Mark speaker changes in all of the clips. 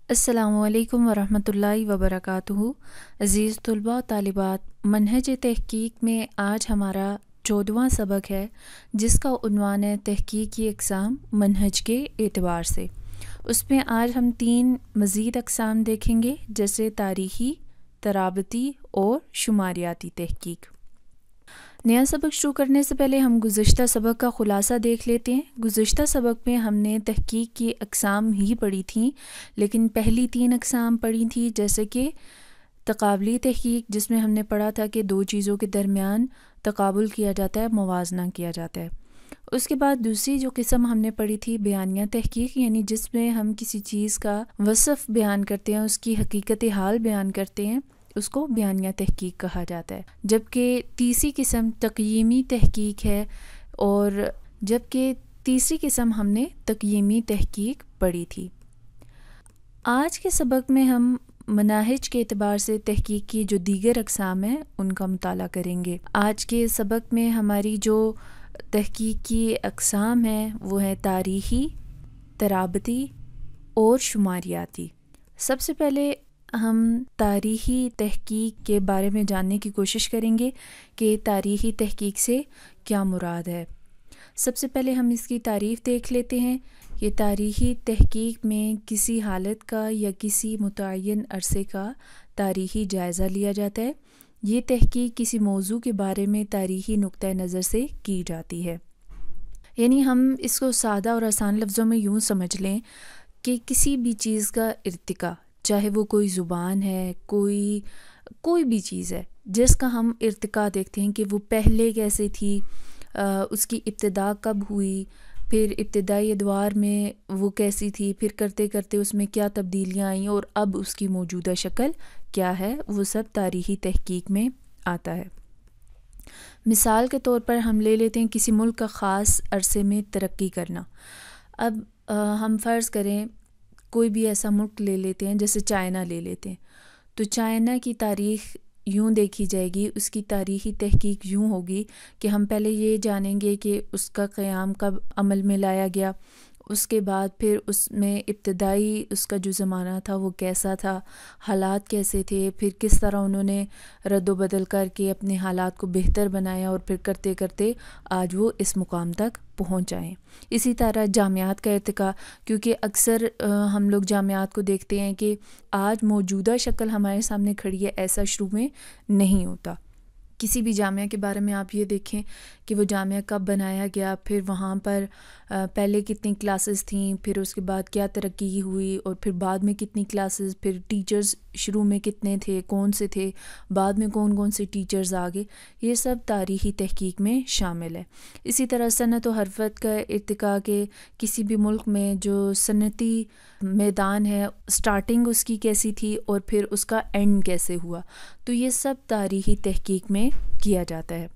Speaker 1: السلام علیکم ورحمۃ اللہ وبرکاتہ۔ عزیز طلباء و طالبات، منہج تحقیق میں آج ہمارا 14واں سبق ہے، جس کا عنوان ہے تحقیق کی اقسام منہج کے اعتبار سے۔ اس میں آج ہم 3 مزید اقسام دیکھیں گے، جیسے تاریخی، ترابطی اور شماریاتی تحقیق۔ نیا سبق شروع کرنے سے پہلے ہم گزشتہ سبق کا خلاصہ دیکھ لیتے ہیں۔ گزشتہ سبق میں ہم نے تحقیق کی اقسام ہی پڑھی تھیں، لیکن پہلی 3 اقسام پڑھی تھیں، جیسے کہ تقابلی تحقیق، جس میں ہم نے پڑھا تھا کہ 2 چیزوں کے درمیان تقابل کیا جاتا ہے، موازنہ کیا جاتا ہے۔ اس کے بعد دوسری جو قسم ہم نے پڑھی تھی بیانیہ تحقیق، یعنی جس میں ہم کسی چیز کا وصف بیان کرتے ہیں، اس کی حقیقت حال بیان کرتے ہیں، اس کو بیانیہ تحقیق کہا جاتا ہے۔ جبکہ تیسری قسم تقییمی تحقیق ہے، اور جبکہ تیسری قسم ہم نے تقییمی تحقیق پڑھی تھی۔ آج کے سبق میں ہم مناہج کے اعتبار سے تحقیق کی جو دیگر اقسام ہیں ان کا مطالعہ کریں گے۔ آج کے سبق میں ہماری جو تحقیق کی اقسام ہیں وہ ہے تاریخی، ترابطی اور شماریاتی۔ سب سے پہلے ہم تاریخی تحقیق کے بارے میں جاننے کی کوشش کریں گے کہ تاریخی تحقیق سے کیا مراد ہے۔ سب سے پہلے ہم اس کی تعریف دیکھ لیتے ہیں کہ تاریخی تحقیق میں کسی حالت کا یا کسی متعین عرصے کا تاریخی جائزہ لیا جاتا ہے۔ یہ تحقیق کسی موضوع کے بارے میں تاریخی نقطہ نظر سے کی جاتی ہے۔ یعنی ہم اس کو سادہ اور آسان لفظوں میں یوں سمجھ لیں کہ کسی بھی چیز کا ارتقاء، چاہے وہ کوئی زبان ہے، کوئی بھی چیز ہے، جس کا ہم ارتقاء دیکھتے ہیں کہ وہ پہلے کیسے تھی، اس کی ابتدا کب ہوئی، پھر ابتدائی ادوار میں وہ کیسی تھی، پھر کرتے کرتے اس میں کیا تبدیلیاں آئیں اور اب اس کی موجودہ شکل کیا ہے، وہ سب تاریخی تحقیق میں آتا ہے۔ مثال کے طور پر ہم لے لیتے ہیں کسی ملک کا خاص عرصے میں ترقی کرنا۔ اب ہم فرض کریں کوئی بھی ایسا ملک لے لیتے ہیں، جیسے چائنا لے لیتے ہیں، تو چائنا کی تاریخ یوں دیکھی جائے گی، اس کی تاریخی تحقیق یوں ہوگی کہ ہم پہلے یہ جانیں گے کہ اس کا قیام کب عمل میں لایا گیا، اس کے بعد پھر اس میں ابتدائی اس کا جو زمانہ تھا وہ کیسا تھا، حالات کیسے تھے، پھر کس طرح انہوں نے رد و بدل کر کے اپنے حالات کو بہتر بنایا، اور پھر کرتے کرتے آج وہ اس مقام تک پہنچ جائیں۔ اسی طرح جامعات کا ارتقاء، کیونکہ اکثر ہم لوگ جامعات کو دیکھتے ہیں کہ آج موجودہ شکل ہمارے سامنے کھڑی ہے، ایسا شروع میں نہیں ہوتا۔ کسی بھی جامعہ کے بارے میں آپ یہ دیکھیں کہ وہ جامعہ کب بنایا گیا، پھر وہاں پر پہلے کتنی کلاسز تھیں، پھر اس کے بعد کیا ترقی ہوئی، اور پھر بعد میں کتنی کلاسز، پھر ٹیچرز شروع میں کتنے تھے، کون سے تھے، بعد میں کون سے ٹیچرز آگے، یہ سب تاریخی تحقیق میں شامل ہے۔ اسی طرح صنعت و حرفت کا ارتقاء کے کسی بھی ملک میں جو صنعتی میدان ہے، سٹارٹنگ اس کی کیسی تھی اور پھر اس کا اینڈ کیسے ہوا، تو یہ سب تاریخی تحقیق میں کیا جاتا ہے۔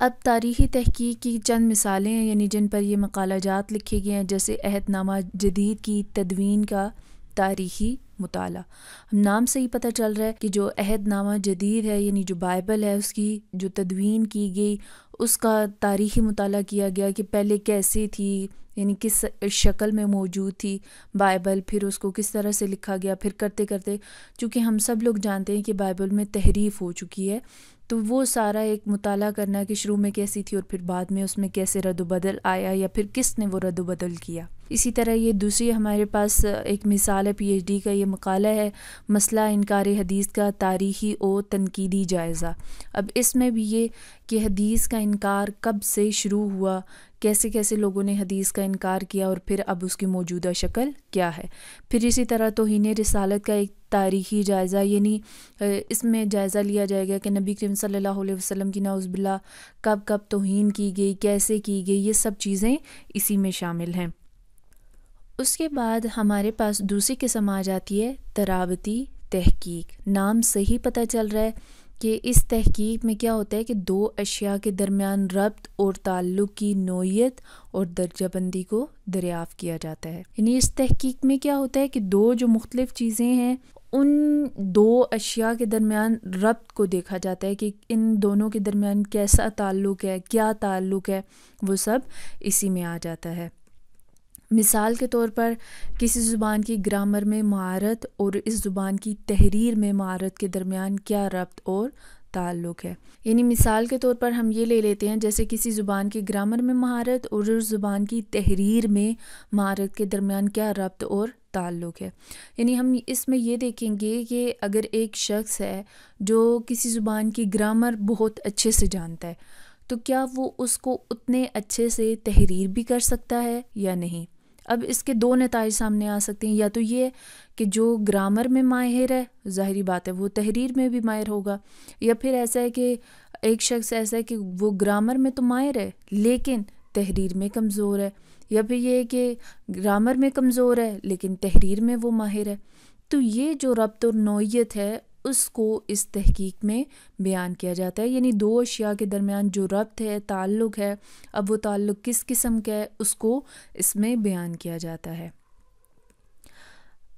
Speaker 1: اب تاریخی تحقیق کی چند مثالیں ہیں، یعنی جن پر یہ مقالہ جات لکھے گئے ہیں، جیسے عہد نامہ جدید کی تدوین کا تاریخی مطالعہ۔ نام سے ہی پتہ چل رہا ہے کہ جو عہد نامہ جدید ہے، یعنی جو بائبل ہے، اس کی جو تدوین کی گئی، اس کا تاریخی مطالعہ کیا گیا کہ پہلے کیسی تھی، یعنی کس شکل میں موجود تھی بائبل، پھر اس کو کس طرح سے لکھا گیا، پھر کرتے کرتے، چونکہ ہم سب لوگ جانتے ہیں کہ بائبل میں تحریف ہو چکی ہے، تو وہ سارا ایک مطالعہ کرنا کہ شروع میں کیسی تھی اور پھر بعد میں اس میں کیسے رد و بدل آیا، یا پھر کس نے وہ رد و بدل کیا۔ اسی طرح یہ دوسری ہمارے پاس ایک مثال ہے، پی ایچ ڈی کا یہ مقالہ ہے، مسئلہ انکار حدیث کا تاریخی و تنقیدی جائزہ۔ اب اس میں بھی یہ کہ حدیث کا انکار کب سے شروع ہوا، کیسے کیسے لوگوں نے حدیث کا انکار کیا، اور پھر اب اس کی موجودہ شکل کیا ہے۔ پھر اسی طرح توہین رسالت کا ایک تاریخی جائزہ، یعنی اس میں جائزہ لیا جائے گا کہ نبی کریم صلی اللہ علیہ وسلم کی نعوذ باللہ کب توہین کی گئی، کیسے کی گئی، یہ سب چیزیں اسی میں شامل ہیں۔ اس کے بعد ہمارے پاس دوسری قسم آ جاتی ہے ترابطی تحقیق۔ نام سے ہی پتہ چل رہا ہے کہ اس تحقیق میں کیا ہوتا ہے کہ 2 اشیاء کے درمیان ربط اور تعلق کی نوعیت اور درجہ بندی کو دریافت کیا جاتا ہے۔ یعنی اس تحقیق میں کیا ہوتا ہے کہ 2 جو مختلف چیزیں ہیں، ان 2 اشیاء کے درمیان ربط کو دیکھا جاتا ہے کہ ان دونوں کے درمیان کیسا تعلق ہے، کیا تعلق ہے، وہ سب اسی میں آ جاتا ہے۔ مثال کے طور پر کسی زبان کی گرامر میں مہارت اور اس زبان کی تحریر میں مہارت کے درمیان کیا ربط اور تعلق ہے۔ یعنی مثال کے طور پر ہم یہ لے لیتے ہیں جیسے کسی زبان کی گرامر میں مہارت اور اس زبان کی تحریر میں مہارت کے درمیان کیا ربط اور تعلق ہے۔ یعنی ہم اس میں یہ دیکھیں گے کہ اگر ایک شخص ہے جو کسی زبان کی گرامر بہت اچھے سے جانتا ہے تو کیا وہ اس کو اتنے اچھے سے تحریر بھی کر سکتا ہے یا نہیں۔ اب اس کے دو نتائج سامنے آ سکتے ہیں، یا تو یہ کہ جو گرامر میں ماہر ہے ظاہری بات ہے وہ تحریر میں بھی ماہر ہوگا، یا پھر ایسا ہے کہ ایک شخص ایسا ہے کہ وہ گرامر میں تو ماہر ہے لیکن تحریر میں کمزور ہے، یا پھر یہ کہ گرامر میں کمزور ہے لیکن تحریر میں وہ ماہر ہے۔ تو یہ جو ربط اور نوعیت ہے اس کو اس تحقیق میں بیان کیا جاتا ہے، یعنی دو اشیاء کے درمیان جو ربط ہے، تعلق ہے، اب وہ تعلق کس قسم کا ہے اس کو اس میں بیان کیا جاتا ہے۔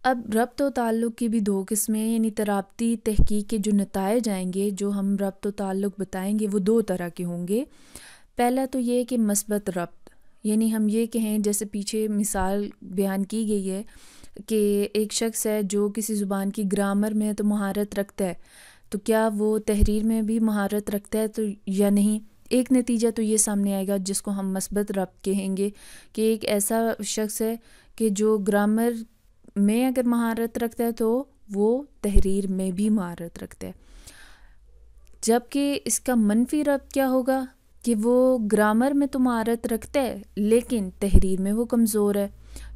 Speaker 1: اب ربط و تعلق کی بھی دو قسمیں، یعنی ترابطی تحقیق کے جو نتائج آئیں گے، جو ہم ربط و تعلق بتائیں گے وہ دو طرح کے ہوں گے۔ پہلا تو یہ کہ مثبت ربط، یعنی ہم یہ کہیں جیسے پیچھے مثال بیان کی گئی ہے کہ ایک شخص ہے جو کسی زبان کی گرامر میں تو مہارت رکھتا ہے، تو کیا وہ تحریر میں بھی مہارت رکھتا ہے تو یا نہیں۔ ایک نتیجہ تو یہ سامنے آئے گا جس کو ہم مثبت ربط کہیں گے کہ ایک ایسا شخص ہے کہ جو گرامر میں اگر مہارت رکھتا ہے تو وہ تحریر میں بھی مہارت رکھتا ہے، جبکہ اس کا منفی ربط کیا ہوگا کہ وہ گرامر میں تو مہارت رکھتا ہے لیکن تحریر میں وہ کمزور ہے،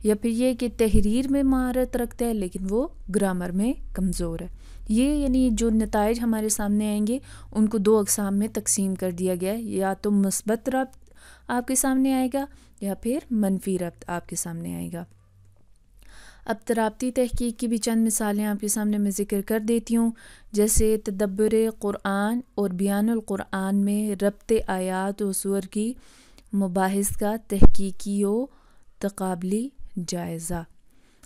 Speaker 1: یا پھر یہ کہ تحریر میں مہارت رکھتا ہے لیکن وہ گرامر میں کمزور ہے۔ یہ یعنی جو نتائج ہمارے سامنے آئیں گے ان کو دو اقسام میں تقسیم کر دیا گیا ہے، یا تو مثبت ربط آپ کے سامنے آئے گا یا پھر منفی ربط آپ کے سامنے آئے گا۔ اب ترابطی تحقیق کی بھی چند مثالیں آپ کے سامنے میں ذکر کر دیتی ہوں، جیسے تدبر قرآن اور بیان القرآن میں ربط آیات و سور کی مباحث کا تحقیقی و تقابلی جائزہ۔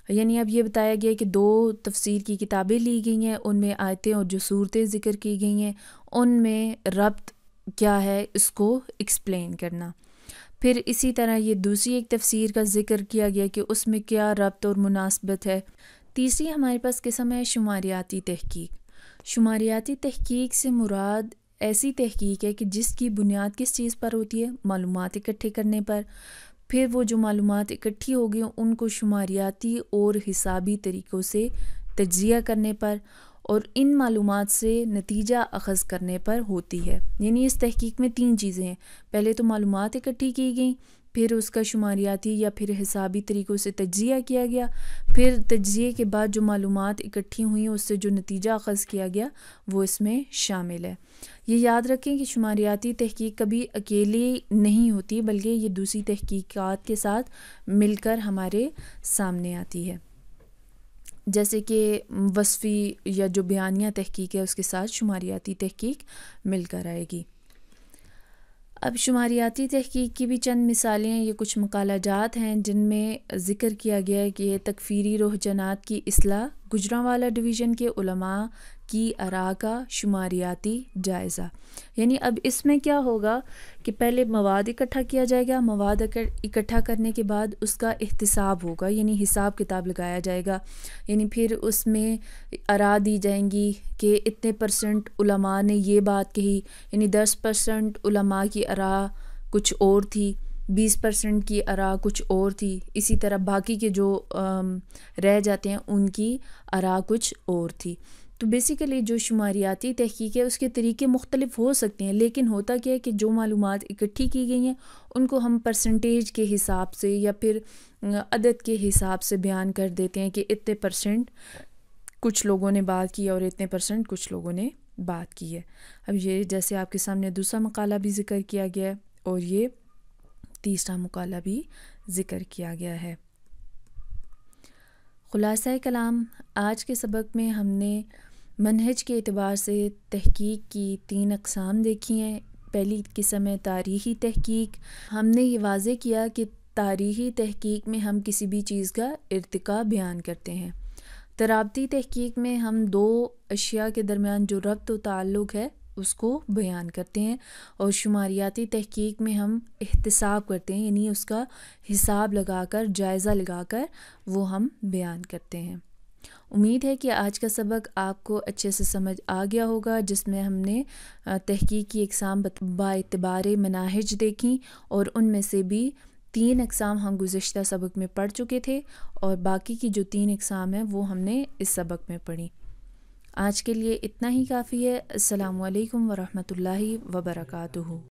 Speaker 1: یعنی اب یہ بتایا گیا کہ دو تفسیر کی کتابیں لی گئی ہیں، ان میں آیتیں اور جو صورتیں ذکر کی گئی ہیں ان میں ربط کیا ہے اس کو ایکسپلین کرنا۔ پھر اسی طرح یہ دوسری ایک تفسیر کا ذکر کیا گیا کہ اس میں کیا ربط اور مناسبت ہے۔ تیسری ہمارے پاس قسم ہے شماریاتی تحقیق۔ شماریاتی تحقیق سے مراد ایسی تحقیق ہے کہ جس کی بنیاد کس چیز پر ہوتی ہے؟ معلومات اکٹھے کرنے پر۔ پھر وہ جو معلومات اکٹھی ہو گئی ان کو شماریاتی اور حسابی طریقوں سے تجزیہ کرنے پر اور ان معلومات سے نتیجہ اخذ کرنے پر ہوتی ہے۔ یعنی اس تحقیق میں تین چیزیں ہیں، پہلے تو معلومات اکٹھی کی گئیں، پھر اس کا شماریاتی یا پھر حسابی طریقوں سے تجزیہ کیا گیا، پھر تجزیے کے بعد جو معلومات اکٹھی ہوئیں اس سے جو نتیجہ اخذ کیا گیا وہ اس میں شامل ہے۔ یہ یاد رکھیں کہ شماریاتی تحقیق کبھی اکیلی نہیں ہوتی بلکہ یہ دوسری تحقیقات کے ساتھ مل کر ہمارے سامنے آتی ہے، جیسے کہ وصفی یا جو بیانیہ تحقیق ہے اس کے ساتھ شماریاتی تحقیق مل کر آئے گی۔ اب شماریاتی تحقیق کی بھی چند مثالیں ہیں، یہ کچھ مقالہ جات ہیں جن میں ذکر کیا گیا ہے کہ تکفیری رجحانات کی اصلاح، گوجرانوالہ ڈویژن کے علماء کی آراء کا شماریاتی جائزہ۔ یعنی اب اس میں کیا ہوگا کہ پہلے مواد اکٹھا کیا جائے گا، مواد اکٹھا کرنے کے بعد اس کا احتساب ہوگا، یعنی حساب کتاب لگایا جائے گا، یعنی پھر اس میں آراء دی جائیں گی کہ اتنے % علماء نے یہ بات کہی، یعنی 10% علماء کی آراء کچھ اور تھی، 20% کی آراء کچھ اور تھی، اسی طرح باقی کے جو رہ جاتے ہیں ان کی آراء کچھ اور تھی۔ تو بیسیکلی جو شماریاتی تحقیق ہے اس کے طریقے مختلف ہو سکتے ہیں، لیکن ہوتا کیا ہے کہ جو معلومات اکٹھی کی گئی ہیں ان کو ہم پرسنٹیج کے حساب سے یا پھر عدد کے حساب سے بیان کر دیتے ہیں کہ اتنے % کچھ لوگوں نے بات کی اور اتنے % کچھ لوگوں نے بات کی ہے۔ اب یہ جیسے آپ کے سامنے دوسرا مقالہ بھی ذکر کیا گیا ہے اور یہ تیسرا مقالہ بھی ذکر کیا گیا ہے۔ خلاصہ کلام، آج کے سبق میں ہم نے منہج کے اعتبار سے تحقیق کی 3 اقسام دیکھی ہیں۔ پہلی قسم ہے تاریخی تحقیق۔ ہم نے یہ واضح کیا کہ تاریخی تحقیق میں ہم کسی بھی چیز کا ارتقا بیان کرتے ہیں۔ ترابطی تحقیق میں ہم 2 اشیاء کے درمیان جو ربط و تعلق ہے اس کو بیان کرتے ہیں، اور شماریاتی تحقیق میں ہم احتساب کرتے ہیں، یعنی اس کا حساب لگا کر، جائزہ لگا کر وہ ہم بیان کرتے ہیں۔ امید ہے کہ آج کا سبق آپ کو اچھے سے سمجھ آ گیا ہوگا، جس میں ہم نے تحقیق کی اقسام با اعتبار مناہج دیکھیں، اور ان میں سے بھی 3 اقسام ہم گزشتہ سبق میں پڑھ چکے تھے، اور باقی کی جو 3 اقسام ہیں وہ ہم نے اس سبق میں پڑھی۔ آج کے لیے اتنا ہی کافی ہے۔ السلام علیکم ورحمۃ اللہ وبرکاتہ۔